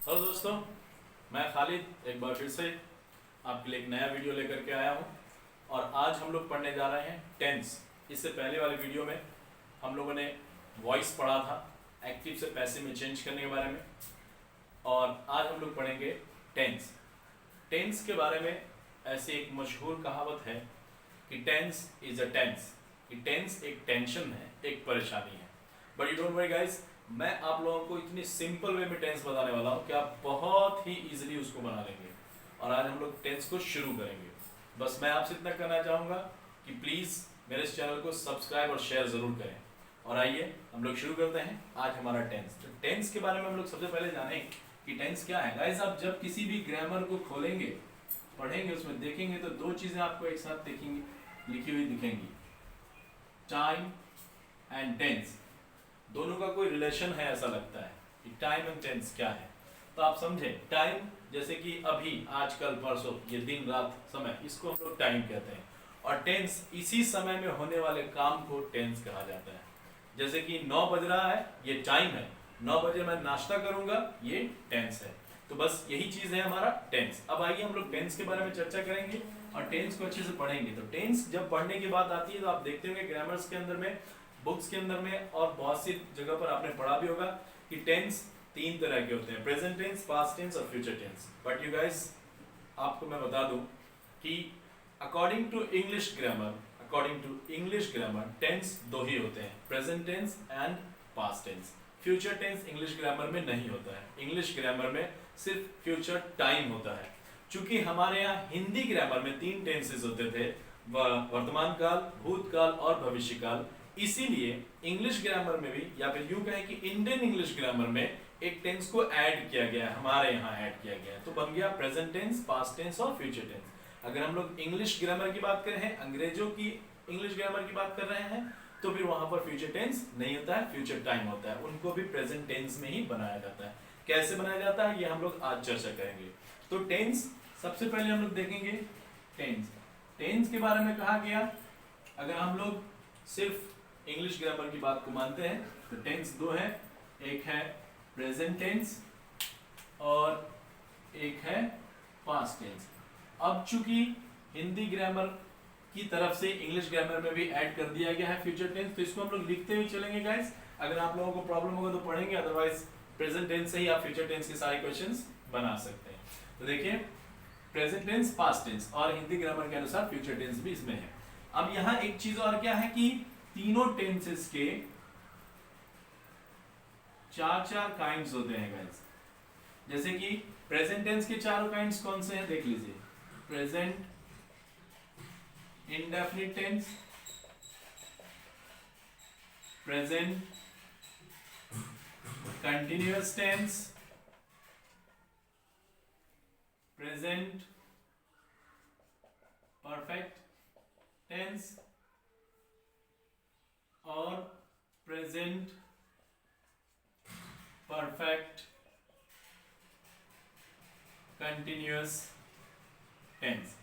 Hello दोस्तों, मैं खालिद एक बार फिर से आपके लिए एक नया वीडियो लेकर के आया हूँ। और आज हम लोग पढ़ने जा रहे हैं टेंस। इससे पहले वाले वीडियो में हम लोगों ने वॉइस पढ़ा था, एक्टिव से पैसिव में चेंज करने के बारे में। और आज हम लोग पढ़ेंगे टेंस। टेंस के बारे में ऐसी एक मशहूर कहावत है कि टेंस इज अ टेंस, कि टेंस एक टेंशन है, एक परेशानी है। But you don't worry guys, मैं आप लोगों को इतनी सिंपल वे में टेंस बताने वाला हूँ कि आप बहुत ही इजीली उसको बना लेंगे। और आज हम लोग टेंस को शुरू करेंगे। बस मैं आपसे इतना करना चाहूँगा कि प्लीज़ मेरे इस चैनल को सब्सक्राइब और शेयर ज़रूर करें। और आइए हम लोग शुरू करते हैं आज हमारा टेंस। तो टेंस के बारे में हम लोग सबसे पहले जानें कि टेंस क्या है। गाइस, आप जब किसी भी ग्रामर को खोलेंगे, पढ़ेंगे, उसमें देखेंगे तो दो चीज़ें आपको एक साथ देखेंगी, लिखी हुई दिखेंगी, टाइम एंड टेंस। दोनों का कोई रिलेशन है ऐसा लगता है कि टाइम एंड टेंस क्या है। तो आप समझे, टाइम जैसे कि अभी, आज, कल, परसों, ये दिन रात समय, इसको हम लोग टाइम कहते हैं। और टेंस इसी समय में होने वाले काम को टेंस कहा जाता है। जैसे कि 9 बज रहा है, ये टाइम है। 9 बजे मैं नाश्ता करूंगा, ये टेंस है। तो बस यही चीज है हमारा टेंस। अब आइए हम लोग टेंस के बारे में चर्चा करेंगे और टेंस को अच्छे से पढ़ेंगे। तो टेंस जब पढ़ने की बात आती है तो आप देखते होंगे ग्रामर्स के अंदर में, बुक्स के अंदर में और बहुत सी जगह पर आपने पढ़ा भी होगा कि टेंस 3 तरह के होते हैं, प्रेजेंट टेंस, पास्ट टेंस और future tense. But you guys, आपको मैं बता दूं कि according to English grammar tense 2 ही होते हैं, present tense and past tense. Future tense English grammar में नहीं होता है। इंग्लिश ग्रामर में सिर्फ फ्यूचर टाइम होता है। चूंकि हमारे यहाँ हिंदी ग्रामर में 3 टेंसेस होते थे, वर्तमान काल, भूतकाल और भविष्य काल, इसीलिए इंग्लिश ग्रामर में भी, या फिर यूं कहें कि इंडियन इंग्लिश ग्रामर में एक टेंस को ऐड किया गया है, हमारे यहाँ ऐड किया गया है। तो बन गया प्रेजेंट टेंस, पास्ट टेंस और फ्यूचर टेंस। अगर हम लोग इंग्लिश ग्रामर की बात कर रहे हैं, अंग्रेजों की इंग्लिश ग्रामर की बात कर रहे हैं, तो फिर वहां पर फ्यूचर टेंस नहीं होता है, फ्यूचर टाइम होता है। उनको भी प्रेजेंट टेंस में ही बनाया जाता है। कैसे बनाया जाता है ये हम लोग आज चर्चा करेंगे। तो टेंस सबसे पहले हम लोग देखेंगे। टेंस के बारे में कहा गया, अगर हम लोग सिर्फ इंग्लिश ग्रामर की बात को मानते हैं तो टेंस 2 है, एक है प्रेजेंट टेंस और एक है पास्ट टेंस। अब चूंकि हिंदी ग्रामर की तरफ से इंग्लिश ग्रामर में भी ऐड कर दिया गया है फ्यूचर टेंस, तो इसको हम लोग लिखते हुए चलेंगे गाइस। अगर आप लोगों को प्रॉब्लम होगा तो पढ़ेंगे, अदरवाइज प्रेजेंट टेंस से ही आप फ्यूचर टेंस के सारे क्वेश्चंस बना सकते हैं। तो देखिए, प्रेजेंट टेंस, पास्ट टेंस और हिंदी ग्रामर के अनुसार फ्यूचर टेंस भी इसमें है। अब यहाँ एक चीज और क्या है कि तीनों टेंसेस के 4 काइंड्स होते हैं गाइस। जैसे कि प्रेजेंट टेंस के 4 काइंड्स कौन से हैं देख लीजिए। Present indefinite tense, present continuous tense, present perfect tense और present perfect continuous tense.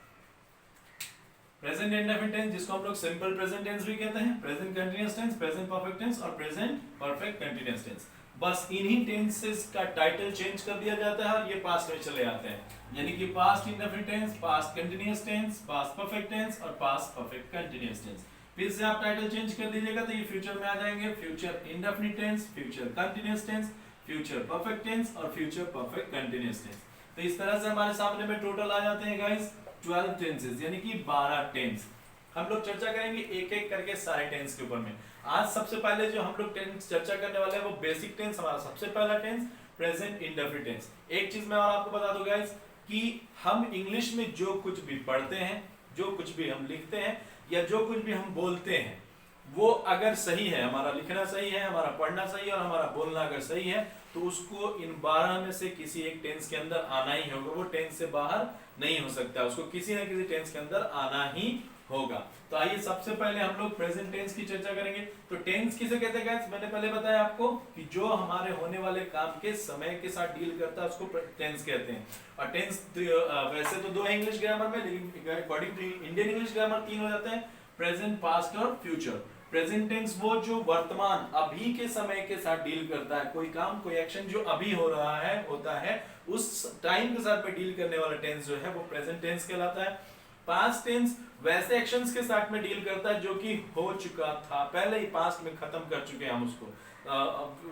Present indefinite tense, जिसको हम लोग सिंपल प्रेजेंट टेंस भी कहते हैं, present continuous tense, present perfect tense और प्रेजेंट परफेक्ट कंटिन्यूअस टेंस। बस इन्हीं टेंसेस का टाइटल चेंज कर दिया जाता है और ये पास्ट में चले जाते हैं। यानी कि past indefinite tense, past continuous tense, past perfect tense और पास्ट परफेक्ट कंटिन्यूअस टेंस। फिर से आप टाइटल चेंज कर दीजिएगा तो ये फ्यूचर में आ जाएंगे, future indefinite tense, future continuous tense, future perfect tense और फ्यूचर परफेक्ट कंटिन्यूअस टेंस। तो इस तरह से हमारे सामने में टोटल आ जाते हैं गाइस 12 टेंसेस, यानी कि 12 टेंस। हम लोग चर्चा करेंगे एक एक करके सारे टेंस के ऊपर में। आज सबसे पहले जो हम लोग टेंस चर्चा करने वाले हैं वो बेसिक टेंस, हमारा सबसे पहला टेंस प्रेजेंट इंडेफिनिट टेंस। एक चीज मैं और आपको बता दूं गाइस कि हम इंग्लिश में जो कुछ भी पढ़ते हैं, जो कुछ भी हम लिखते हैं या जो कुछ भी हम बोलते हैं, वो अगर सही है, हमारा लिखना सही है, हमारा पढ़ना सही है और हमारा बोलना अगर सही है, तो उसको इन 12 में से किसी एक टेंस के अंदर आना ही होगा। वो टेंस से बाहर नहीं हो सकता, उसको किसी ना किसी टेंस के अंदर आना ही होगा। तो आइए सबसे पहले हम लोग प्रेजेंट टेंस की चर्चा करेंगे। तो टेंस किसे कहते हैं गाइस? मैंने पहले बताया आपको कि जो हमारे होने वाले काम के समय के साथ डील करता है उसको टेंस कहते हैं। और टेंस वैसे तो 2 है इंग्लिश ग्रामर में, लेकिन according to Indian English grammar 3 हो जाते हैं, प्रेजेंट, पास्ट और फ्यूचर। प्रेजेंट टेंस वो जो वर्तमान अभी के समय के साथ डील करता है, कोई काम कोई एक्शन जो अभी हो रहा है होता है उस टाइम के साथ में डील करने वाला टेंस जो है वो प्रेजेंट टेंस कहलाता है। पास्ट टेंस वैसे एक्शंस के साथ में डील करता है जो कि हो चुका था, पहले ही पास्ट में खत्म कर चुके हैं हम उसको,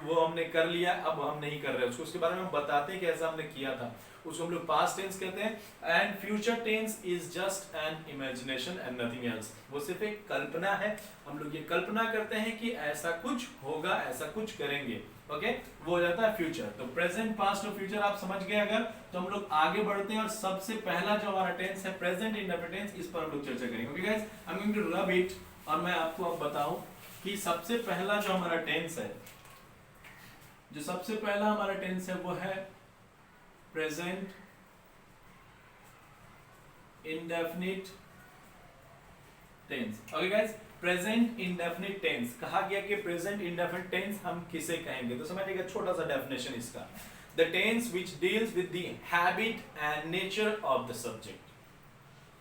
वो हमने कर लिया, अब हम नहीं कर रहे उसको, उसके बारे में हम बताते हैं कि ऐसा हमने किया था, उसको हम लोग पास्ट टेंस कहते हैं। And future tense is just an imagination and nothing else, वो सिर्फ एक कल्पना है, हम लोग ये कल्पना करते हैं कि ऐसा कुछ होगा, ऐसा कुछ करेंगे, ओके, वो हो जाता है फ्यूचर। तो प्रेजेंट, पास्ट और फ्यूचर आप समझ गए अगर, तो हम लोग आगे बढ़ते हैं और सबसे पहला जो हमारा टेंस है प्रेजेंट इंडेफिनिट टेंस, इस पर हम लोग चर्चा करेंगे। Okay guys, I am going to rub it, और मैं आपको अब बताऊं कि सबसे पहला जो हमारा टेंस है, जो सबसे पहला हमारा टेंस है वो है present indefinite tense. Okay guys, present indefinite tense कहा गया कि प्रेजेंट इंडेफिनिट टेंस हम किसे कहेंगे, तो समझिएगा छोटा सा डेफिनेशन इसका, the tense which deals with the habit and nature of the subject,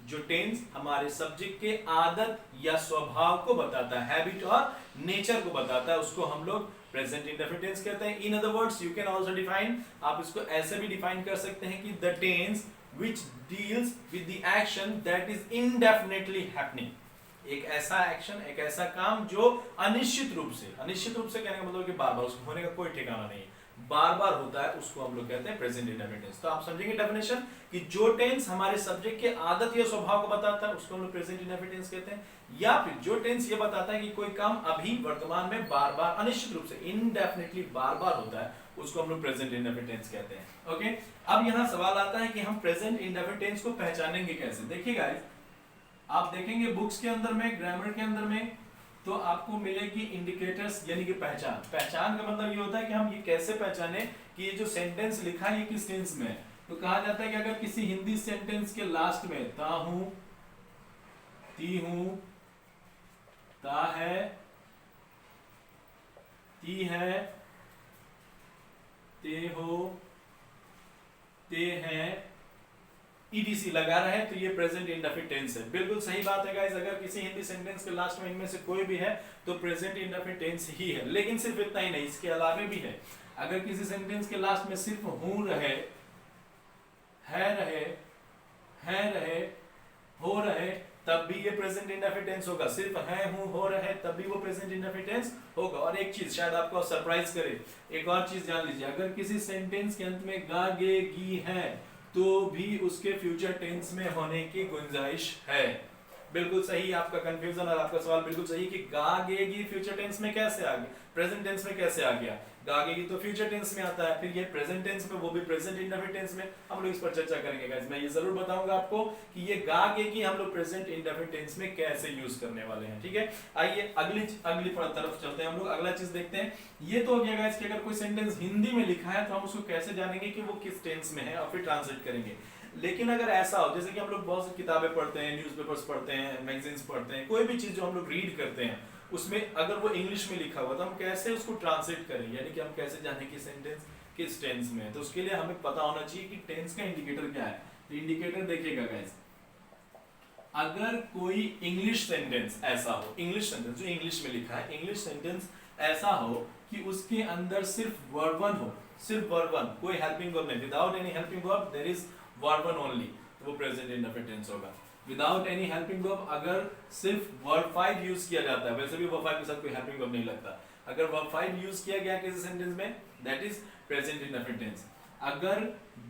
जो टेंस हमारे सब्जेक्ट के आदत या स्वभाव को बताता है, हैबिट और नेचर को बताता है, उसको हम लोग प्रेजेंट इंडेफिनिट टेंस कहते हैं। In other words you can also define, आप इसको ऐसे भी डिफाइन कर सकते हैं कि the tense which deals with the action that is indefinitely happening, एक ऐसा एक्शन, एक ऐसा काम जो अनिश्चित रूप से कहने का मतलब कि बार बार उसको होने का कोई ठिकाना नहीं, बार बार होता है, उसको हम लोग कहते हैं प्रेजेंट इंडेफिनिट टेंस। तो आप समझेंगे डेफिनेशन कि जो टेंस हमारे सब्जेक्ट के आदत या स्वभाव को बताता है उसको हम लोग प्रेजेंट इंडेफिनिट टेंस कहते हैं, या फिर जो टेंस ये बताता है कि कोई काम अभी वर्तमान में बार बार अनिश्चित रूप से इनडेफिनिटली बार बार होता है, उसको हम लोग प्रेजेंट इंडेफिनिट टेंस कहते हैं। ओके, अब यहाँ सवाल आता है कि हम प्रेजेंट इंडेफिनिट टेंस को पहचानेंगे कैसे। देखिए गाइस, आप देखेंगे बुक्स के अंदर में, ग्रामर के अंदर में, तो आपको मिलेगी इंडिकेटर्स, यानी कि पहचान। पहचान का मतलब ये होता है कि हम ये कैसे पहचाने कि ये जो सेंटेंस लिखा है ये किस टेंस में है। तो कहा जाता है कि अगर किसी हिंदी सेंटेंस के लास्ट में ता हूं, ती हूं, ता है, ती है, ते हो, ते हैं, ईडीसी लगा रहा है, तो ये प्रेजेंट इंडेफिनिट टेंस है। बिल्कुल सही बात है गाइस, अगर किसी हिंदी सेंटेंस के लास्ट में इनमें से कोई भी है तो प्रेजेंट इंडेफिनिट टेंस ही है। लेकिन सिर्फ इतना ही नहीं, इसके अलावा भी है। अगर किसी सेंटेंस के लास्ट में सिर्फ हूं रहे, है रहे, हैं रहे, हो रहे, तब भी ये प्रेजेंट इंडेफिनिट टेंस होगा। सिर्फ है, हूं, हो रहे, तब भी वो प्रेजेंट इंडेफिनिट टेंस होगा। और एक चीज शायद आपको सरप्राइज करे, एक और चीज जान लीजिए, अगर किसी सेंटेंस के अंत में गा, गे, गी है तो भी उसके फ्यूचर टेंस में होने की गुंजाइश है। बिल्कुल सही आपका कंफ्यूजन और आपका सवाल बिल्कुल सही कि गागेगी फ्यूचर टेंस में कैसे आ गया, प्रेजेंट टेंस में कैसे आ गया। गागेगी तो फ्यूचर टेंस में आता है, फिर ये प्रेजेंट टेंस में, वो भी प्रेजेंट इंडेफिनिट टेंस में। हम लोग इस पर चर्चा करेंगे गाइस, मैं ये जरूर बताऊंगा आपको कि ये गागेगी हम लोग प्रेजेंट इंडेफिनिट टेंस में कैसे यूज करने वाले हैं। ठीक है, आइए अगली तरफ चलते हैं, हम लोग अगला चीज देखते हैं। ये तो हो गया गाइस कि अगर कोई सेंटेंस हिंदी में लिखा है तो हम उसको कैसे जानेंगे कि वो किस टेंस में है, और फिर ट्रांसलेट करेंगे। लेकिन अगर ऐसा हो, जैसे कि हम लोग बहुत सी किताबें पढ़ते हैं, न्यूज़पेपर्स पढ़ते हैं, मैगजीन्स पढ़ते हैं, कोई भी चीज जो हम लोग रीड करते हैं उसमें अगर वो इंग्लिश में लिखा हुआ तो हम कैसे उसको ट्रांसलेट करें, यानी कि हम कैसे जाने कि सेंटेंस किस टेंस में है। तो उसके लिए हमें पता होना चाहिए कि टेंस का इंडिकेटर क्या है। तो इंडिकेटर देखिएगा गाइस, अगर कोई इंग्लिश सेंटेंस ऐसा हो, इंग्लिश सेंटेंस जो इंग्लिश में लिखा है, इंग्लिश सेंटेंस ऐसा हो कि उसके अंदर सिर्फ वर्ब वन हो, सिर्फ वर्ब वन, कोई हेल्पिंग वर्ब नहीं, without any helping verb, there is verb one only, तो वो प्रेजेंट इंडेफिनिट टेंस होगा। विदाउट एनी हेल्पिंग वर्ब, अगर सिर्फ वर्ब फाइव यूज किया जाता है, वैसे भी वर्ब फाइव के साथ कोई हेल्पिंग वर्ब नहीं लगता, अगर वर्ब फाइव यूज किया गया किसी सेंटेंस में, that is present indefinite tense. अगर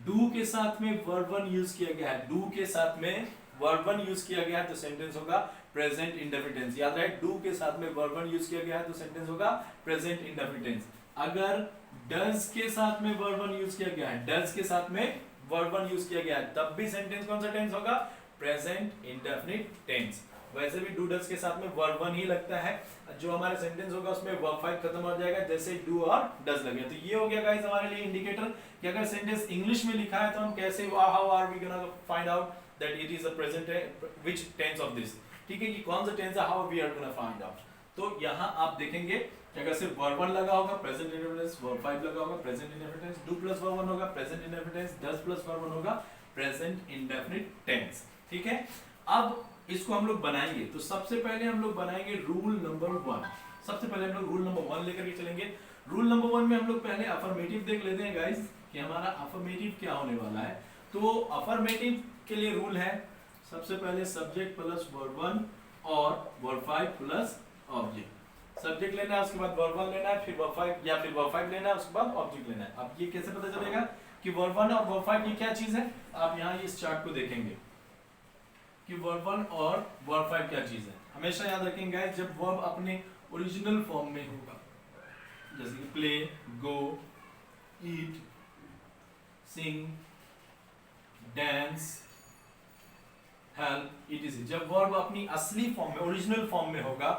डू के साथ में वर्ब वन यूज किया गया है, डू के साथ में वर्ब वन यूज किया गया है तो सेंटेंस होगा प्रेजेंट इंडेफिनिट टेंस। याद रहे, डू के साथ में वर्ब वन यूज किया गया है तो सेंटेंस होगा प्रेजेंट इंडेफिनिट टेंस। अगर डज के साथ में वर्ब वन यूज किया गया है, डज के साथ में वर्ब वन यूज किया गया है, तब भी सेंटेंस कौन सा टेंस होगा, प्रेजेंट इंडेफिनिट टेंस। वैसे भी डू डज के साथ में वर्ब वन ही लगता है, जो हमारा सेंटेंस होगा उसमें वर्ब फाइव खत्म हो जाएगा, जैसे डू और डज लगे। तो ये हो गया गाइस हमारे लिए इंडिकेटर कि अगर सेंटेंस इंग्लिश में लिखा है तो हम कैसे, how are we gonna find out that it is a present, which tense of this, ठीक है, कि कौन सा टेंस है, how we are gonna find out. तो यहाँ आप देखेंगे कि अगर सिर्फ वर्ब वन लगा होगा present indefinite tense, verb five लगा होगा present indefinite tense, do plus verb one होगा present indefinite tense, does plus verb one होगा प्रेजेंट इंडेफिनिट टेंस। ठीक है, अब इसको हम लोग बनाएंगे। तो सबसे पहले हम लोग बनाएंगे रूल नंबर 1। सबसे पहले हम लोग रूल नंबर 1 लेकर के चलेंगे। रूल नंबर 1 में हम लोग पहले अफर्मेटिव देख लेते हैं गाइस कि हमारा अफर्मेटिव क्या होने वाला है। तो अफर्मेटिव के लिए रूल है सबसे पहले सब्जेक्ट प्लस वर्ब 1 और वर्ब 5 प्लस ऑब्जेक्ट। सब्जेक्ट लेना है, उसके बाद वर्ब 1 लेना है, फिर वर्ब 5 या फिर वर्ब 5 लेना है, उसके बाद ऑब्जेक्ट लेना है। अब ये कैसे पता चलेगा कि वर्ब 1 और वर्ब 5 ये क्या चीज है? आप यहाँ इस चार्ट को देखेंगे कि वर्ब 1 और वर्ब 5 क्या चीज है। हमेशा याद रखेंगे गाइस, जब वर्ब अपने ओरिजिनल फॉर्म में होगा, जैसे कि play, go, eat, sing, dance, help, it, जब वर्ब अपनी असली फॉर्म में, ओरिजिनल फॉर्म में होगा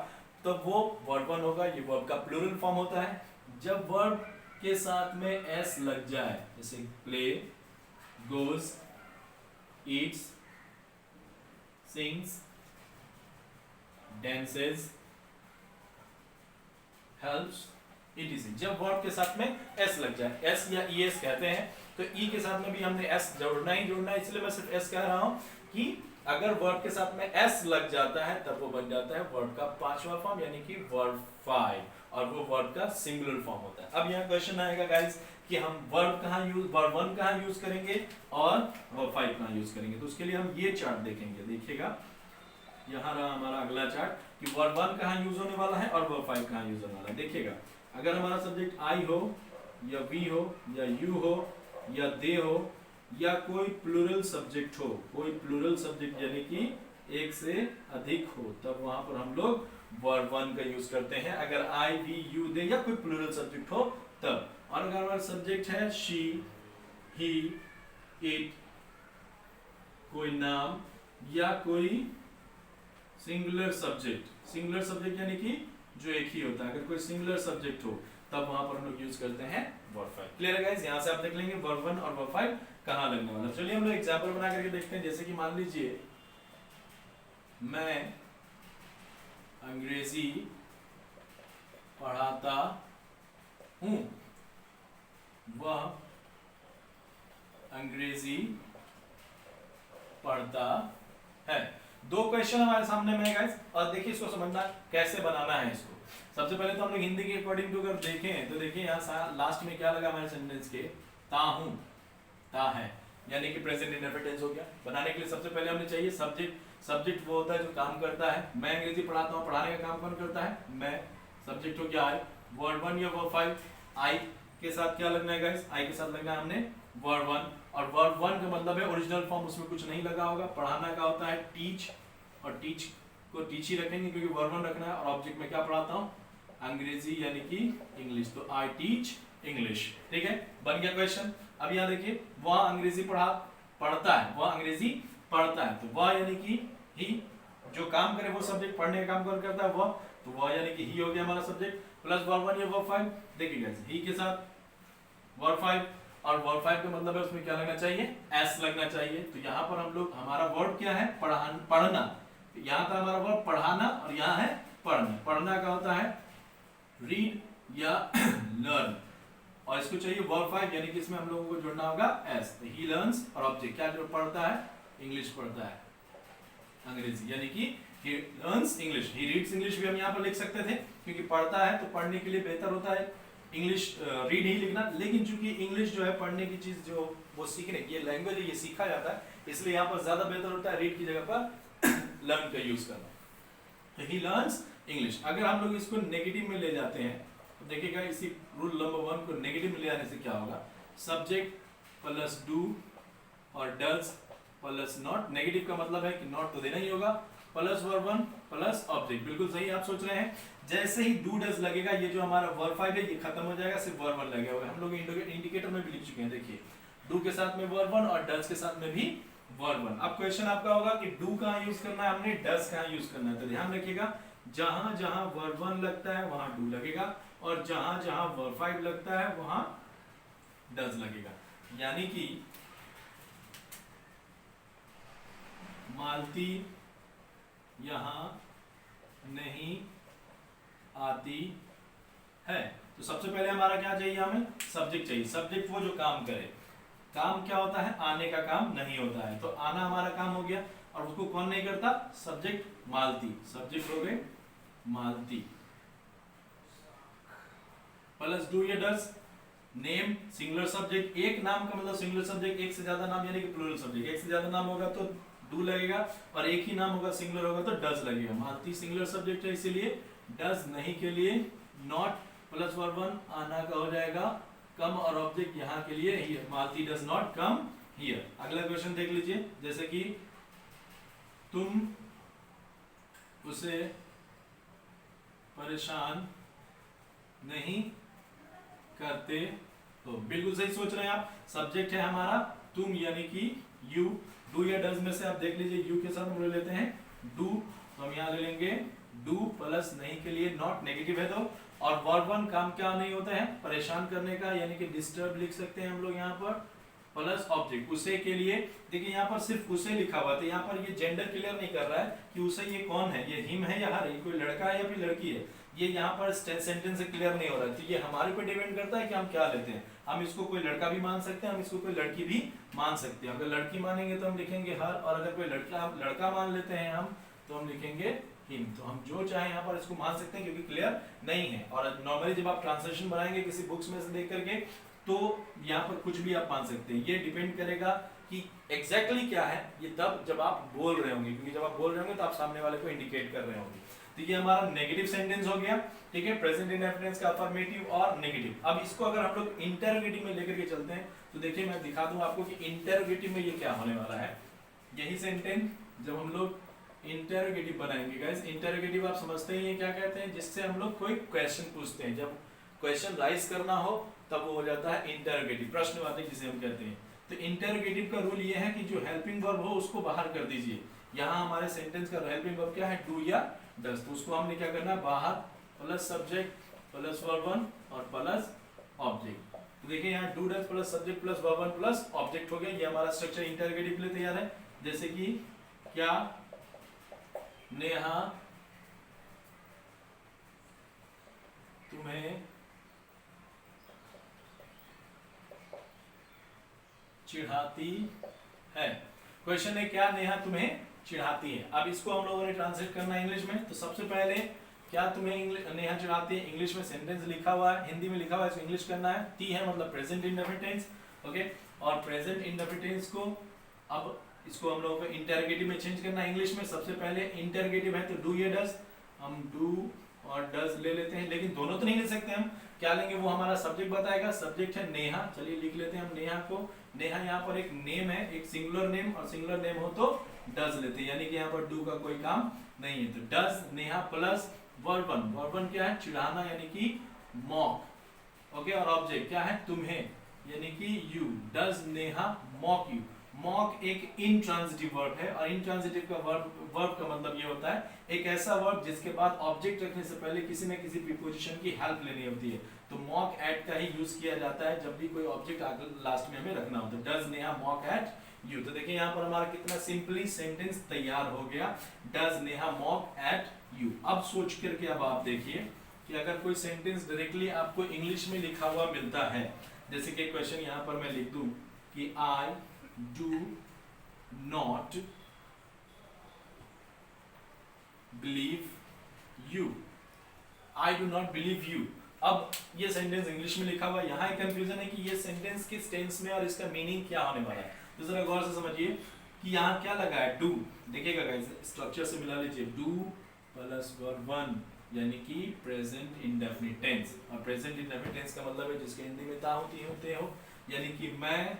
तब वो वर्ब 1 होगा। ये वर्ब का प्लूरल फॉर्म होता है। जब वर्ब के साथ में एस लग जाए, जैसे play, goes, Yeats, sings, dances, helps, etc, जब वर्ब के साथ में s लग जाए, s या es कहते हैं, तो e के साथ में भी हमने s जोड़ना ही जोड़ना है। इसलिए मैं सिर्फ s कह रहा हूं कि अगर वर्ब के साथ में s लग जाता है तब वो बन जाता है वर्ब का 5वां फॉर्म, यानी कि वर्ब 5, और वो वर्ब का सिंगुलर फॉर्म होता है। अब यहाँ क्वेश्चन आएगा गाइस कि हम वर्ब 1 कहाँ यूज करेंगे और वर्ब 5 कहाँ यूज करेंगे। तो उसके लिए हम ये चार्ट देखेंगे। देखिएगा, यहाँ रहा हमारा अगला चार्ट कि वर्ब 1 कहाँ यूज होने वाला है और वर्ब 5 कहाँ यूज होने वाला है। देखिएगा, अगर हमारा सब्जेक्ट आई हो या वी हो या यू हो या दे हो या कोई प्लूरल सब्जेक्ट हो, कोई प्लूरल सब्जेक्ट यानी कि एक से अधिक हो, तब वहां पर हम लोग वर्ब 1 का यूज करते हैं। अगर आई, वी, यू, दे या कोई प्लूरल सब्जेक्ट हो तब। और अगर हमारा सब्जेक्ट है शी, ही, इट, कोई नाम या कोई सिंगुलर सब्जेक्ट यानी कि जो एक ही होता है, अगर कोई सिंगुलर सब्जेक्ट हो तब वहां पर हम लोग यूज करते हैं वर्ब 5। क्लियर है गाइस? यहां से आप देख लेंगे वर्ब 1 और वर्ब 5 कहां लगने वाला। चलिए हम लोग एग्जांपल बना करके देखते हैं। जैसे कि मान लीजिए मैं अंग्रेजी पढ़ाता हूं, वह अंग्रेजी पढ़ता है। दो क्वेश्चन हमारे सामने में है गाइस, और देखिए इसको समझना कैसे बनाना है इसको। सबसे पहले तो हम लोग हिंदी के अकॉर्डिंग टू अगर देखें तो देखिए यहाँ लास्ट में क्या लगा हमारे सेंटेंस के, ता हूं, ता है, यानी कि प्रेजेंट इंडेफिनिट टेंस हो गया। बनाने के लिए सबसे पहले हमें चाहिए सब्जेक्ट। सब्जेक्ट वो होता है जो काम करता है। मैं अंग्रेजी पढ़ाता हूँ, पढ़ाने का काम कौन करता है? मैं। सब्जेक्ट हो गया आई। वर्ब 1 या वर्ब 5, आई के साथ क्या लगना है गाइस? आई के साथ लगना है हमने वर्ब 1, और वर्ब 1 का मतलब है ओरिजिनल फॉर्म, उसमें कुछ नहीं लगा होगा। पढ़ाना का होता है टीच, और टीच को टीच ही रखेंगे क्योंकि वर्ब 1 रखना है। और ऑब्जेक्ट में क्या पढ़ाता हूँ? अंग्रेजी यानी कि इंग्लिश, तो आई टीच इंग्लिश। ठीक है, बन गया क्वेश्चन। अब यहाँ देखिए, वह अंग्रेजी पढ़ता है, वह अंग्रेजी पढ़ता है, तो वह यानी कि ही, जो काम करे वो सब्जेक्ट, पढ़ने का काम कौन करता है? वह, तो वह यानी कि ही हो गया हमारा सब्जेक्ट, प्लस वर्ब 1 या वर्ब 5। देखिए ही के साथ वर्ब 5, और वर्ब 5 का मतलब है उसमें क्या लगना चाहिए? एस लगना चाहिए। तो यहाँ पर हम लोग, हमारा वर्ब क्या है? पढ़ना। यहाँ था हमारा वर्ब पढ़ाना, और यहाँ है पढ़ना। पढ़ना का होता है रीड या लर्न, और इसको चाहिए वर्ब 5, यानी कि इसमें हम लोगों को जोड़ना होगा एस। तो ही लर्न्स, और ऑब्जेक्ट क्या जो पढ़ता है? इंग्लिश पढ़ता है, अंग्रेजी, यानी कि he learns English, he reads English भी हम यहाँ पर लिख सकते थे, क्योंकि पढ़ता है तो पढ़ने के लिए बेहतर होता है इंग्लिश रीड ही लिखना। लेकिन चूंकि इंग्लिश जो है पढ़ने की चीज, जो वो सीखने की लैंग्वेज है, ये सीखा जाता है, इसलिए यहाँ पर ज्यादा बेहतर होता है रीड की जगह पर लर्न का यूज करना। तो he learns English। अगर हम लोग इसको नेगेटिव में ले जाते हैं तो देखिएगा, इसी रूल नंबर 1 को नेगेटिव में ले जाने से क्या होगा? सब्जेक्ट प्लस डू और डज प्लस नॉट। नेगेटिव का मतलब है कि नॉट तो देना ही होगा, प्लस वर्ब 1 प्लस ऑब्जेक्ट। बिल्कुल सही आप सोच रहे हैं। जैसे ही डू डज लगेगा, ये जो हमारा वर्ब 5 है ये खत्म हो जाएगा, सिर्फ वर्ब 1 लगेगा होगा। हम लोग इंडिकेटर में भी लिख चुके हैं। देखिए, डू के साथ में वर्ब 1 और डज के साथ में भी वर्ब 1। अब क्वेश्चन आपका होगा कि डू कहाँ यूज करना है हमने, डज कहाँ यूज करना है। तो ध्यान रखिएगा, जहां जहां वर्ब 1 लगता है वहां डू लगेगा, और जहां जहां वर्ब 5 लगता है वहां डज लगेगा। यानी कि मालती यहां नहीं आती है। तो सबसे पहले हमारा क्या चाहिए? हमें सब्जेक्ट चाहिए। सब्जेक्ट वो जो काम करे, काम क्या होता है, आने का काम नहीं होता है। तो आना हमारा काम हो गया, और उसको कौन नहीं करता, सब्जेक्ट मालती, सब्जेक्ट हो गए मालती, प्लस डू या डज, नेम सिंगुलर सब्जेक्ट, एक नाम का मतलब सिंगुलर सब्जेक्ट, एक से ज्यादा नाम यानी कि प्लूरल सब्जेक्ट, एक से ज्यादा नाम होगा तो डू लगेगा, और एक ही नाम होगा सिंगुलर होगा तो डज लगेगा। मालती सिंगुलर सब्जेक्ट है इसीलिए डज नहीं के लिए नॉट, प्लस वर्ब वन आना का हो जाएगा कम, और ऑब्जेक्ट यहाँ के लिए here, Malti does not come here. अगला क्वेश्चन देख लीजिए, जैसे कि तुम उसे परेशान नहीं करते हो। बिल्कुल सही सोच रहे हैं आप, सब्जेक्ट है हमारा तुम यानी कि यू, डू या डज में से आप देख लीजिए यू के साथ हम ले लेते हैं डू, तो हम यहाँ ले लेंगे डू प्लस नहीं के लिए नॉट, नेगेटिव है तो, और वर्ब वन काम क्या नहीं होता है, परेशान करने का यानी कि डिस्टर्ब लिख सकते हैं हम लोग यहाँ पर, प्लस ऑब्जेक्ट उसे के लिए। देखिए यहाँ पर सिर्फ उसे लिखा हुआ था, यहाँ पर ये जेंडर क्लियर नहीं कर रहा है कि उसे ये कौन है, ये हिम है या हर, ये कोई लड़का है या फिर लड़की है, ये यहाँ पर सेंटेंस से क्लियर नहीं हो रहा है। तो ये हमारे पे डिपेंड करता है कि हम क्या लेते हैं, हम इसको कोई लड़का भी मान सकते हैं, हम इसको कोई लड़की भी मान सकते हैं। अगर लड़की मानेंगे तो हम लिखेंगे हर, और अगर कोई लड़का मान लेते हैं हम तो हम लिखेंगे हिम। तो हम जो चाहे यहाँ पर इसको मान सकते हैं क्योंकि क्लियर नहीं है। और नॉर्मली जब आप ट्रांसलेशन बनाएंगे किसी बुक्स में से देख करके तो यहाँ पर कुछ भी आप मान सकते हैं, ये डिपेंड करेगा कि एग्जैक्टली क्या है, ये तब जब आप बोल रहे होंगे, क्योंकि जब आप बोल रहे होंगे तो आप सामने वाले को इंडिकेट कर रहे होंगे। तो ये हमारा नेगेटिव सेंटेंस हो गया, ठीक है, प्रेजेंट इंडेफिनिट का अफर्मेटिव और नेगेटिव। अब इसको अगर हम लोग इंटरोगेटिव में लेकर के चलते हैं तो देखिए मैं दिखा दूं आपको कि इंटरोगेटिव में ये क्या होने वाला है। यही सेंटेंस जब हम लोग इंटरोगेटिव बनाएंगे गाइस, इंटरोगेटिव आप समझते ही हैं क्या कहते हैं, जिससे हम लोग कोई क्वेश्चन पूछते हैं, जब क्वेश्चन राइज करना हो तब वो हो जाता है इंटरोगेटिव, प्रश्नवाची जिसे हम कहते हैं। तो इंटरोगेटिव का रूल ये है कि जो हेल्पिंग वर्ब हो उसको बाहर कर दीजिए। यहाँ हमारे सेंटेंस का हेल्पिंग वर्ब क्या है, डू या डज, तो उसको हमने क्या करना है बाहर, plus subject plus verb one और प्लस ऑब्जेक्ट। तो देखिए यहाँ do does plus subject plus verb one plus object हो गया। ये हमारा स्ट्रक्चर इंटरोगेटिव के लिए तैयार है। जैसे कि क्या नेहा तुम्हें चिढ़ाती है। क्वेश्चन है क्या नेहा तुम्हें चिढ़ाती है। अब इसको हम लोगों ने ट्रांसलेट करना है इंग्लिश में। तो सबसे पहले क्या तुम्हें नेहा चिढ़ाती है, इंग्लिश में सेंटेंस लिखा हुआ है, हिंदी में लिखा हुआ है, इसको इंग्लिश करना है। ती है मतलब प्रेजेंट इंडेफिनिट टेंस, ओके। और प्रेजेंट इंडेफिनिट टेंस को अब इसको हम लोगों को इंटरोगेटिव में चेंज करना है इंग्लिश में। सबसे पहले इंटरोगेटिव है तो डू या डज, हम डू और डज ले लेते हैं, लेकिन दोनों तो नहीं ले सकते। हम क्या लेंगे वो हमारा सब्जेक्ट बताएगा। सब्जेक्ट है नेहा, चलिए लिख लेते हैं हम नेहा को। नेहा यहाँ पर एक नेम है, एक सिंगुलर नेम, और सिंगुलर नेम हो तो डज लेते हैं, यानी कि यहाँ पर डू का कोई काम नहीं है। तो does Neha plus verb one, verb one क्या है चिढ़ाना यानी कि मॉक, ओके। और ऑब्जेक्ट क्या है तुम्हें यानी कि you, does Neha mock you. Mock एक इंट्रांजिटिव वर्ब है, और इंट्रांजिटिव का वर्ब का मतलब ये होता है एक ऐसा वर्ब जिसके बाद ऑब्जेक्ट रखने से पहले किसी न किसी प्रीपोजिशन की हेल्प लेनी होती है। तो मॉक एट का ही यूज किया जाता है जब भी कोई ऑब्जेक्ट आगे लास्ट में हमें रखना हो। तो does Neha mock at you. तो देखिए यहाँ पर हमारा कितना सिंपली सेंटेंस तैयार हो गया, does Neha mock at you. अब सोच करके अब आप देखिए कि अगर कोई सेंटेंस डायरेक्टली आपको इंग्लिश में लिखा हुआ मिलता है, जैसे कि क्वेश्चन यहाँ पर मैं लिख दूं कि I do not believe you, I do not believe you. अब ये सेंटेंस इंग्लिश में लिखा हुआ है, यहाँ एक कंफ्यूजन है कि ये सेंटेंस किस टेंस में और इसका मीनिंग क्या होने वाला है। तो जरा गौर से समझिए कि यहाँ क्या लगा है डू, देखिएगा गाइस स्ट्रक्चर से मिला लीजिए, डू प्लस वर्ब वन यानी कि प्रेजेंट इंडेफिनिट टेंस। और प्रेजेंट इंडेफिनिट टेंस का मतलब है जिसके हिंदी में ता होती होते हो, यानी कि मैं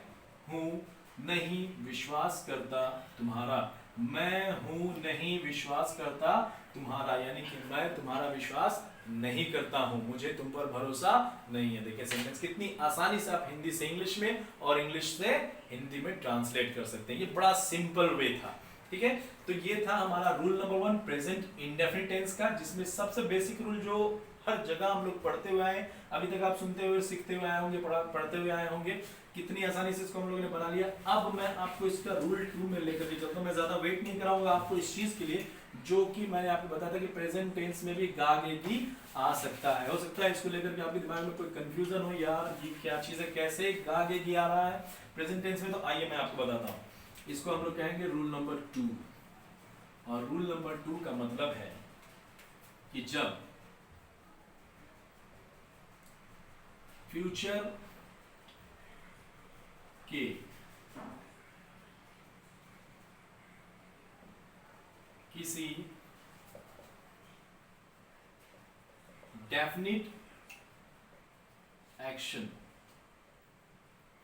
हूँ नहीं विश्वास करता तुम्हारा, मैं हूँ नहीं विश्वास करता तुम्हारा, यानी कि मैं तुम्हारा विश्वास नहीं करता हूँ, मुझे तुम पर भरोसा नहीं है। देखिए सेंटेंस कितनी आसानी से आप हिंदी से इंग्लिश में और इंग्लिश से हिंदी में ट्रांसलेट कर सकते हैं। ये बड़ा सिंपल वे था, ठीक है। तो ये था हमारा rule number one present indefinite tense का, जिसमें सबसे बेसिक रूल जो हर जगह हम लोग पढ़ते हुए आए, अभी तक आप सुनते हुए सीखते हुए आए होंगे, पढ़ते हुए आए होंगे, कितनी आसानी से इसको हम लोगों ने बना लिया। अब मैं आपको इसका रूल 2 में लेकर के चलता हूँ। मैं ज्यादा वेट नहीं कराऊंगा आपको इस चीज के लिए, जो कि मैंने आपको बताया था कि प्रेजेंट टेंस में भी गा गे गी आ सकता है। हो सकता है इसको लेकर के आपके दिमाग में कोई कंफ्यूजन हो, यार ये क्या चीज है, कैसे गा गे गी आ रहा है प्रेजेंट टेंस में। तो आइए मैं आपको बताता हूँ। इसको हम लोग कहेंगे रूल नंबर 2। और रूल नंबर 2 का मतलब है कि जब फ्यूचर के किसी डेफिनिट एक्शन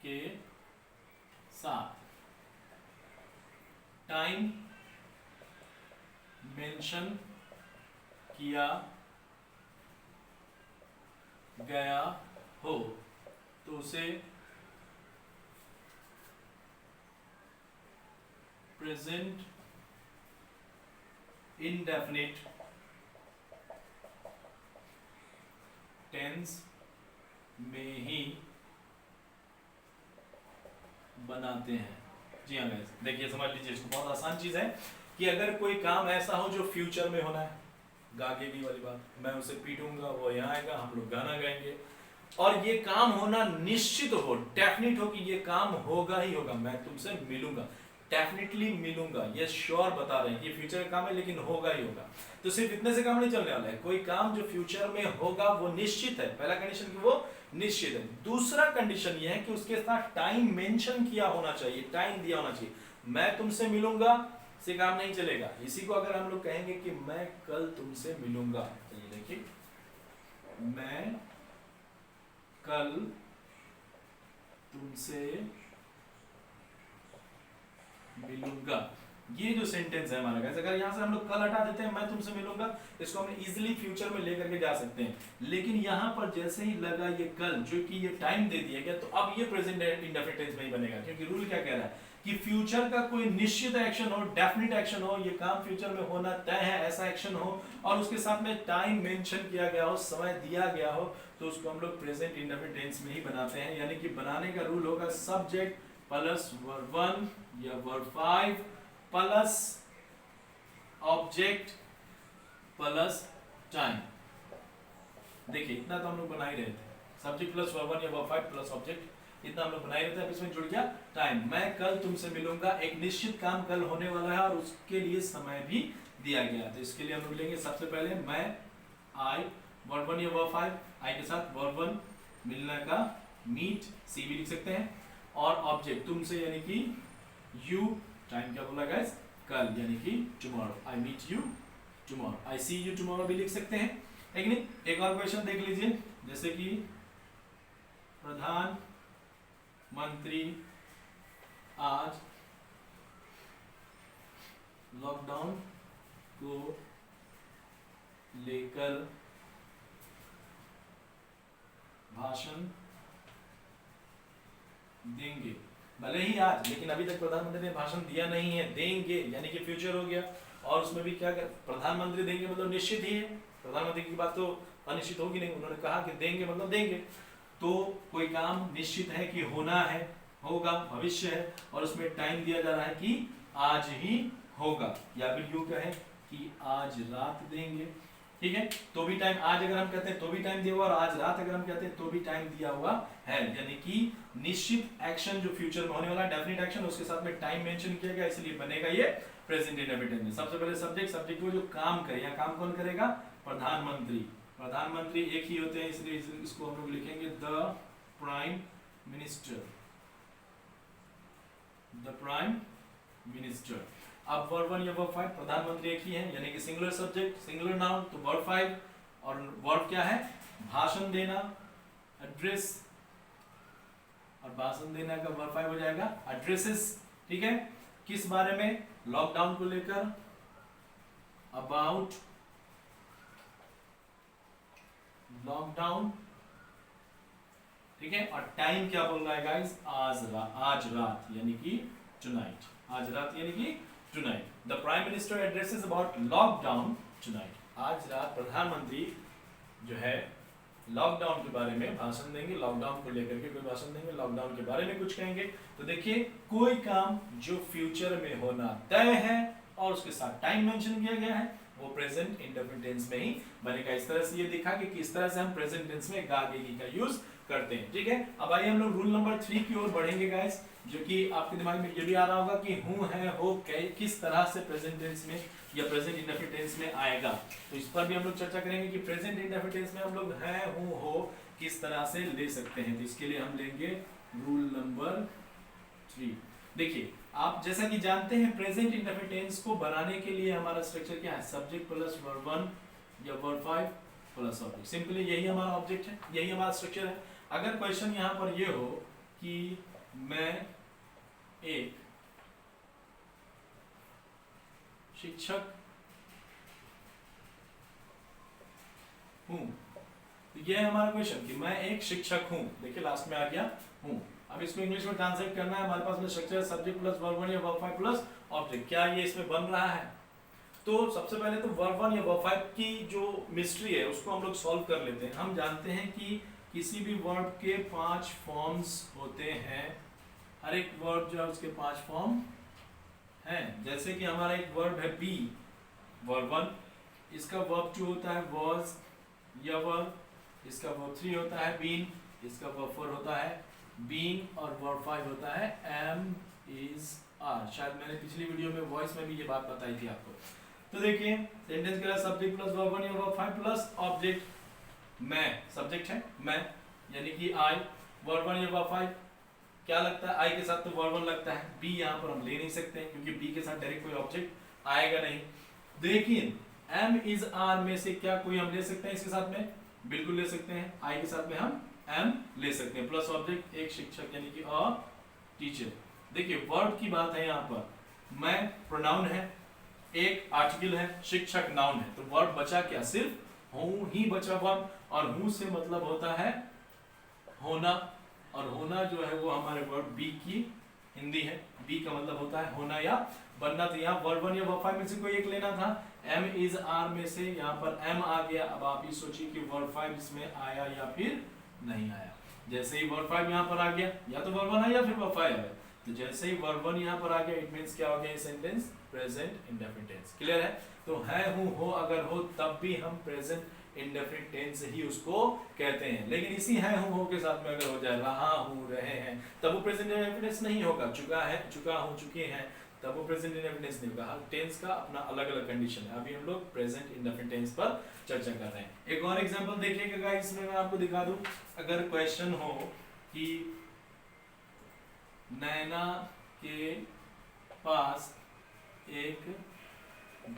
के साथ टाइम मेंशन किया गया हो तो उसे प्रेजेंट इंडेफिनिट टेंस में ही बनाते हैं। जी हाँ गाइस, देखिए समझ लीजिए इसको, बहुत आसान चीज है कि अगर कोई काम ऐसा हो जो फ्यूचर में होना है, गागेगी वाली बात, मैं उसे पीटूंगा, वो यहाँ आएगा, हम लोग गाना गाएंगे, और ये काम होना निश्चित हो, डेफिनेट हो कि ये काम होगा ही होगा, मैं तुमसे मिलूंगा, डेफिनेटली मिलूंगा, ये श्योर बता रहे हैं कि फ्यूचर का काम है लेकिन होगा ही होगा। तो सिर्फ इतने से काम नहीं चलने वाला है, कोई काम जो फ्यूचर में होगा वो निश्चित है, पहला कंडीशन कि वो निश्चित है। दूसरा कंडीशन ये है कि उसके साथ टाइम मेंशन किया होना चाहिए, टाइम दिया होना चाहिए। मैं तुमसे मिलूंगा से काम नहीं चलेगा। इसी को अगर हम लोग कहेंगे कि मैं कल तुमसे मिलूंगा, तो ये देखिए, मैं कल तुमसे मिलूंगा, ये जो सेंटेंस है हमारा गाइस, अगर यहां से हम लोग कल हटा देते हैं, मैं तुमसे मिलूंगा, इसको हम इजीली फ्यूचर में लेकर के जा सकते हैं। लेकिन यहां पर जैसे ही लगा ये कल, जो कि ये टाइम दे दिया गया, तो अब ये प्रेजेंट इंडेफिनिट टेंस में ही बनेगा, क्योंकि रूल क्या कह रहा है कि फ्यूचर का कोई निश्चित एक्शन हो, डेफिनेट एक्शन हो, ये काम फ्यूचर में होना तय है, ऐसा एक्शन हो, और उसके साथ में टाइम मेंशन किया गया हो, समय दिया गया हो, तो उसको हम लोग प्रेजेंट इंडेफिनिट टेंस में ही बनाते हैं। यानी कि बनाने का रूल होगा सब्जेक्ट प्लस वर्ब 1 या verb 5 plus object plus time. देखिए इतना तो हम लोग बना ही रहे थे, सब्जेक्ट प्लस वर्ब 1 या वर्ब 5 प्लस ऑब्जेक्ट, इतना हम लोग बना ही रहे थे। अब इसमें जुड़ गया टाइम, मैं कल तुमसे मिलूंगा, एक निश्चित काम कल होने वाला है और उसके लिए समय भी दिया गया। तो इसके लिए हम लोग लेंगे सबसे पहले मैं, आई, वर्ब 1 या वर्ब 5, आई के साथ वर्ब 1 मिलने का, मीट, सी भी लिख सकते हैं, और ऑब्जेक्ट तुमसे यानी कि यू, टाइम क्या बोला गाइस, कल यानी कि tomorrow, I meet you tomorrow, I see you tomorrow भी लिख सकते हैं, है कि नहीं। एक और क्वेश्चन देख लीजिए, जैसे कि प्रधानमंत्री आज लॉकडाउन को लेकर भाषण देंगे। भले ही आज, लेकिन अभी तक प्रधानमंत्री ने भाषण दिया नहीं है, देंगे यानी कि फ्यूचर हो गया, और उसमें भी क्या कर, प्रधानमंत्री देंगे मतलब निश्चित ही है, प्रधानमंत्री की बात तो अनिश्चित होगी नहीं, उन्होंने कहा कि देंगे मतलब देंगे, तो कोई काम निश्चित है कि होना है, होगा, भविष्य है, और उसमें टाइम दिया जा रहा है कि आज ही होगा, या फिर यूं कहें कि आज रात देंगे, ठीक है। तो भी टाइम, आज अगर हम कहते हैं तो भी टाइम दिया हुआ, और आज रात अगर हम कहते हैं तो भी टाइम दिया हुआ है, यानी कि निश्चित एक्शन जो फ्यूचर में होने वाला है, डेफिनेट एक्शन, उसके साथ में टाइम मेंशन किया गया, इसलिए बनेगा ये प्रेजेंट इंडेफिनिट टेंस। सबसे पहले सब्जेक्ट, सब्जेक्ट वो जो काम करे, या काम कौन करेगा, प्रधानमंत्री, प्रधानमंत्री एक ही होते हैं, इसलिए इसको हम लोग लिखेंगे the prime minister, the prime minister. अब वर्ब 1 या वर्ब 5, प्रधानमंत्री एक ही है यानी कि सिंगुलर सब्जेक्ट, सिंगुलर नाउन, तो वर्ब 5, और वर्ब क्या है, भाषण देना, एड्रेस, और भाषण देना का वर्ब 5 हो जाएगा एड्रेसेस, ठीक है। किस बारे में, लॉकडाउन को लेकर, अबाउट लॉकडाउन, ठीक है। और टाइम क्या बोल रहा है गाइस, आज रात यानी कि टुनाइट, आज रात यानी कि tonight. The prime minister addresses about lockdown tonight, आज रात प्रधानमंत्री जो है लॉकडाउन के बारे में भाषण देंगे, लॉकडाउन को लेकर के कोई भाषण देंगे, लॉकडाउन के बारे में कुछ कहेंगे। तो देखिए, कोई काम जो फ्यूचर में होना तय है और उसके साथ टाइम मेंशन किया गया है, वो प्रेजेंट इंडेफिनिट टेंस में ही बनेगा। इस तरह से ये दिखा कि किस तरह से हम प्रेजेंट टेंस में गा गेगी का यूज करते हैं। ठीक है, अब आइए हम लोग रूल नंबर 3 की ओर बढ़ेंगे गाइस, जो कि आपके दिमाग में ये भी आ रहा होगा कि हूं है हो किस तरह से प्रेजेंट टेंस में या प्रेजेंट इंडेफिनिट टेंस में आएगा। तो इस पर भी हम लोग चर्चा करेंगे कि प्रेजेंट इंडेफिनिट टेंस में हम लोग है हूं हो किस तरह से ले सकते हैं। तो इसके लिए हम लेंगे रूल नंबर 3। देखिए, आप जैसा कि जानते हैं प्रेजेंट इंडेफिनिट टेंस को बनाने के लिए हमारा स्ट्रक्चर क्या है, सब्जेक्ट प्लस वर्ब 1 या वर्ब 5 प्लस ऑब्जेक्ट। सिंपली यही हमारा ऑब्जेक्ट है, यही हमारा स्ट्रक्चर है। अगर क्वेश्चन यहां पर ये हो कि मैं एक शिक्षक हूं, तो ये है हमारा क्वेश्चन कि मैं एक शिक्षक हूं। देखिए लास्ट में आ गया हूं। अब इसको इंग्लिश में ट्रांसलेट करना है, हमारे पास में स्ट्रक्चर सब्जेक्ट प्लस वर्ब 1 या वर्ब 5 प्लस ऑब्जेक्ट। क्या ये इसमें बन रहा है? तो सबसे पहले तो वर्ब 1 या वर्ब 5 की जो मिस्ट्री है उसको हम लोग सॉल्व कर लेते हैं। हम जानते हैं कि किसी भी वर्ब के 5 फॉर्म्स होते हैं, हर एक वर्ब जो है उसके 5 फॉर्म हैं। जैसे कि हमारा एक वर्ब है बी, वर्ब 1, इसका वर्ब 2 होता है वाज या वर, इसका वर्ब 3 होता है बीन, इसका वर्ब 4 होता है बीइंग और वर्ब 5 होता है एम इज आर। शायद मैंने पिछली वीडियो में वॉइस में भी ये बात बताई थी आपको। तो देखिए सेंटेंस का सब्जेक्ट प्लस वर्ब 1 या वर्ब 5 प्लस ऑब्जेक्ट। मैं सब्जेक्ट है, मैं यानी कि आई, वर्ब 1 या वर्ब 5 क्या लगता है, आई के साथ तो वर्ब 1 लगता है, बी यहाँ पर हम ले नहीं सकते क्योंकि बी के साथ डायरेक्ट कोई ऑब्जेक्ट आएगा नहीं। लेकिन एम इज आर में से क्या कोई हम ले सकते हैं इसके साथ में? बिल्कुल ले सकते हैं। आई के साथ में हम एम ले सकते हैं, प्लस ऑब्जेक्ट एक शिक्षक यानी कि अ टीचर। देखिए वर्ब की बात है यहाँ पर, मैं प्रोनाउन है, एक आर्टिकल है, शिक्षक नाउन है, तो वर्ब बचा क्या? सिर्फ हूं ही बचा वर्ब, और हूं से मतलब होता है होना, और होना जो है वो हमारे वर्ब बी की हिंदी है। बी का मतलब होता है होना या बनना। तो यहाँ वर्ब 1 या वर्ब 5 में से कोई एक लेना था। एम इज आर में से यहाँ पर एम आ गया। अब आप ये सोचिए कि वर्ब 5 इसमें आया या फिर नहीं आया। जैसे ही वर्ब 5 यहाँ पर आ गया, या तो वर्ब 1 आया या फिर वर्ब 5 आया। तो जैसे ही वर्ब 1 यहाँ पर आ गया, इट मींस क्या हो गया? Sentence present indefinite tense. Clear है? तो है हूं हो अगर हो तब भी हम प्रेजेंट इंडेफिनिट टेंस ही उसको कहते हैं। लेकिन इसी है हूं हो के साथ में अगर हो जाए रहा हूं, रहे हैं, तब वो प्रेजेंट इंडेफिनिट टेंस नहीं होगा। चुका है, चुका हूं, चुके हैं, तब वो प्रेजेंट इंडेफिनिट टेंस नहीं होगा। हर टेंस का अपना अलग अलग कंडीशन है। अभी हम लोग प्रेजेंट इंडेफिनिट टेंस पर चर्चा कर रहे हैं। एक और एग्जांपल देखिएगा गाइस, इसमें मैं आपको दिखा दूं। अगर क्वेश्चन हो कि नैना के पास एक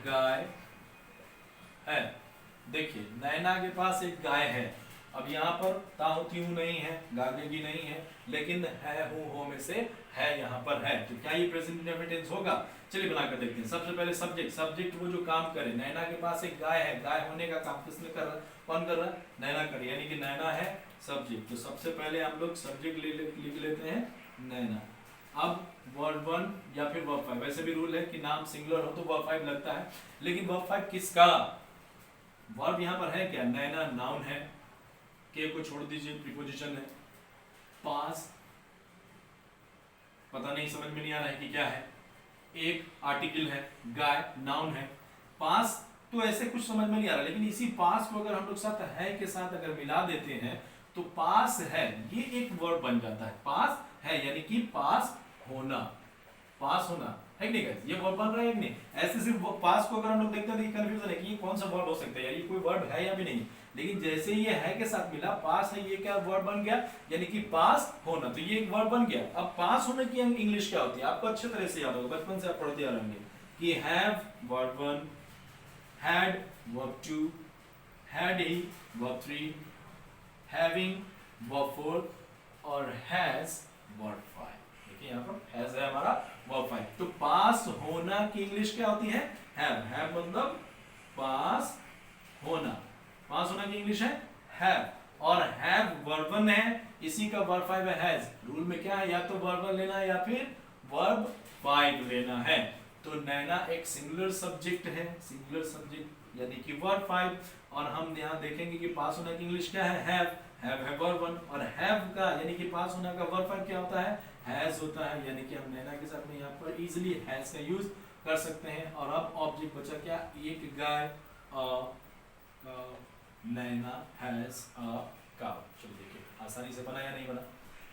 गाय है। देखिए नैना के पास एक गाय है। अब यहाँ पर ताहू त्यू नहीं है, गागेगी नहीं है, लेकिन है हूं हो में से है यहाँ पर है। तो क्या ये प्रेजेंट इंडेफिनिट टेंस होगा? चलिए बनाकर देखते हैं। सबसे पहले सब्जेक्ट, सब्जेक्ट वो जो काम करे, नैना के पास एक गाय है, गाय होने का काम किसने कर रहा है? कौन कर रहा है? नैना कर, यानी कि नैना है सब्जेक्ट। तो सबसे पहले हम लोग सब्जेक्ट लिख लेते हैं नैना। अब वर्ब 1 या फिर वर्ब 5, वैसे भी रूल है कि नाम सिंगुलर हो तो वर्ब 5 लगता है, लेकिन वर्ब 5 किसका? वर्ब यहाँ पर है क्या? नैना नाउन है, के को छोड़ दीजिए, प्रीपोजिशन है। पास पता नहीं, समझ में नहीं आ रहा है कि क्या है। एक आर्टिकल है, गाय नाउन है। पास तो ऐसे कुछ समझ में नहीं आ रहा, लेकिन इसी पास को अगर हम लोग साथ है के साथ अगर मिला देते हैं तो पास है ये एक वर्ब बन जाता है। पास है यानी कि पास होना, पास होना है कि नहीं गाइस? ये वर्ब बन रहा है कि नहीं? ऐसे सिर्फ पास को अगर हम लोग देखते हैं तो ये कंफ्यूजन है कि ये कौन सा वर्ब हो सकता है, यार ये कोई वर्ब है या भी नहीं। लेकिन जैसे ये है के साथ मिला, पास है, ये क्या वर्ब बन गया? यानी कि पास होना। तो ये एक वर्ब बन गया। अब पास होने की इंग्लिश क्या होती है? आपको अच्छे तरह से याद होगा, बचपन से आप पढ़ते आ रहे होंगे कि have verb 1, had verb 2, had he verb 3, having verb 4 और हैज वर्ब 5। देखिए यहाँ पर हैज है हमारा वर्ब 5। तो पास होना की इंग्लिश क्या होती है? हैव। हैव मतलब पास होना, पास होना की इंग्लिश है हैव। और हैव वर्ब 1 है, इसी का वर्ब 5 है हैज। रूल में क्या है? या तो वर्ब 1 लेना है या फिर वर्ब 5 लेना है। तो नैना एक सिंगुलर सब्जेक्ट है, सिंगुलर सब्जेक्ट यानी कि वर्ब 5। और हम यहाँ देखेंगे कि पास होना की इंग्लिश क्या है, हैव वर्ब 1। और हैव का यानी कि पास होना का वर्ब 5 क्या होता है, हैज होता है। यानी कि हम नैना के साथ में यहाँ पर इजीली हैज का यूज कर सकते हैं। और अब ऑब्जेक्ट बचा क्या, एक गाय, नैना हैज अ काउ। चलो देखिए आसानी से बना या नहीं बना।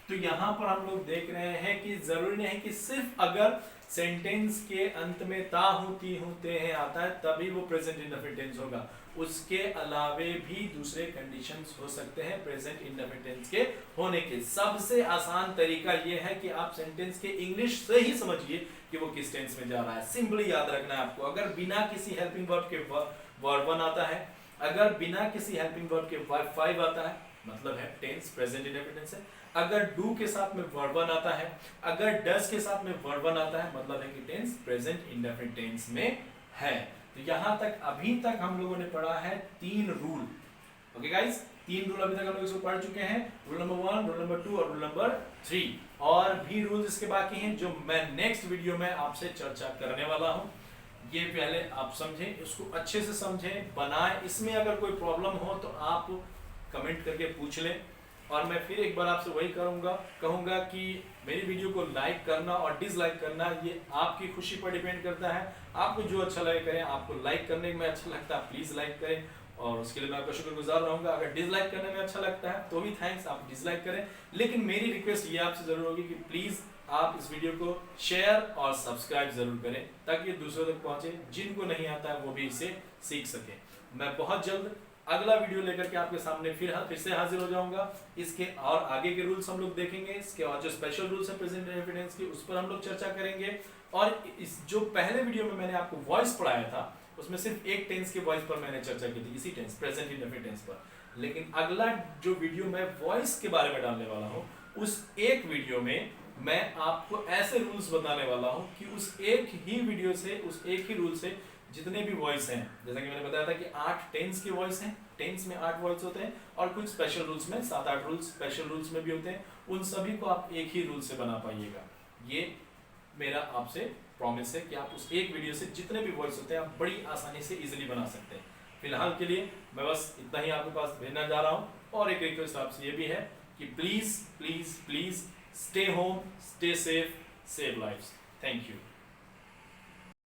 तो यहाँ पर हम लोग देख रहे हैं कि जरूरी नहीं है कि सिर्फ अगर सेंटेंस के अंत में ता हूं ती हूं ते हैं आता है तभी वो प्रेजेंट इंडेफिनिट टेंस होगा। उसके अलावे भी दूसरे कंडीशंस हो सकते हैं प्रेजेंट इंडेफिनिट टेंस के होने के। सबसे आसान तरीका ये है कि आप सेंटेंस के इंग्लिश से ही समझिए कि वो किस टेंस में जा रहा है। सिंपली याद रखना है आपको, अगर बिना किसी हेल्पिंग वर्ब के वर्ब 1 आता है, अगर बिना किसी हेल्पिंग वर्ब के वर्ब 5 आता है, मतलब है टेंस प्रेजेंट इंडेफिनिट टेंस है। अगर डू के साथ में वर्ब 1 आता है, अगर डज के साथ में वर्ब 1 आता है, मतलब है कि टेंस प्रेजेंट इंडेफिनिट टेंस में है। तो यहां तक अभी तक हम लोगों ने पढ़ा है 3 रूल। ओके गाइस, 3 रूल अभी तक हम लोग इसको पढ़ चुके हैं। रूल नंबर 1, रूल नंबर 2 और रूल नंबर 3। और भी रूल्स इसके बाकी हैं जो मैं नेक्स्ट वीडियो में आपसे चर्चा करने वाला हूं। ये पहले आप समझें, इसको अच्छे से समझें, बनाएं। इसमें अगर कोई प्रॉब्लम हो तो आप कमेंट करके पूछ लें। और मैं फिर एक बार आपसे वही कहूँगा कि मेरी वीडियो को लाइक करना और डिसलाइक करना ये आपकी खुशी पर डिपेंड करता है। आपको जो अच्छा लगे करें, आपको लाइक करने में अच्छा लगता है प्लीज़ लाइक करें, और उसके लिए मैं आपका शुक्रगुजार रहूँगा। अगर डिसलाइक करने में अच्छा लगता है तो भी थैंक्स, आप डिसलाइक करें। लेकिन मेरी रिक्वेस्ट ये आपसे ज़रूर होगी कि प्लीज़ आप इस वीडियो को शेयर और सब्सक्राइब ज़रूर करें ताकि दूसरों तक पहुँचे, जिनको नहीं आता है वो भी इसे सीख सकें। मैं बहुत जल्द अगला वीडियो लेकर के आपके सामने फिर से हाजिर हो जाऊंगा। इसके और आगे के रूल्स हम लोग देखेंगे, इसके और जो स्पेशल रूल्स है प्रेजेंट इंडेफिनिट के उस पर हम लोग चर्चा करेंगे। और इस जो पहले वीडियो में मैंने आपको वॉइस पढ़ाया था उसमें सिर्फ एक टेंस के वॉइस पर मैंने चर्चा की थी, इसी टेंस प्रेजेंट इंडेफिनिट टेंस पर। लेकिन अगला जो वीडियो मैं वॉइस के बारे में डालने वाला हूँ, उस एक वीडियो में मैं आपको ऐसे रूल्स बताने वाला हूँ कि उस एक ही वीडियो से, उस एक ही रूल से जितने भी वॉइस हैं, जैसा कि मैंने बताया था कि 8 टेंस के वॉइस हैं, टेंस में 8 वॉइस होते हैं और कुछ स्पेशल रूल्स में 7-8 रूल्स स्पेशल रूल्स में भी होते हैं, उन सभी को आप एक ही रूल से बना पाइएगा। ये मेरा आपसे प्रॉमिस है कि आप उस एक वीडियो से जितने भी वॉइस होते हैं आप बड़ी आसानी से इजीली बना सकते हैं। फिलहाल के लिए मैं बस इतना ही आपके पास भेजना जा रहा हूँ। और एक रिक्वेस्ट आपसे ये भी है कि please please please stay home, stay safe, save lives. Thank you.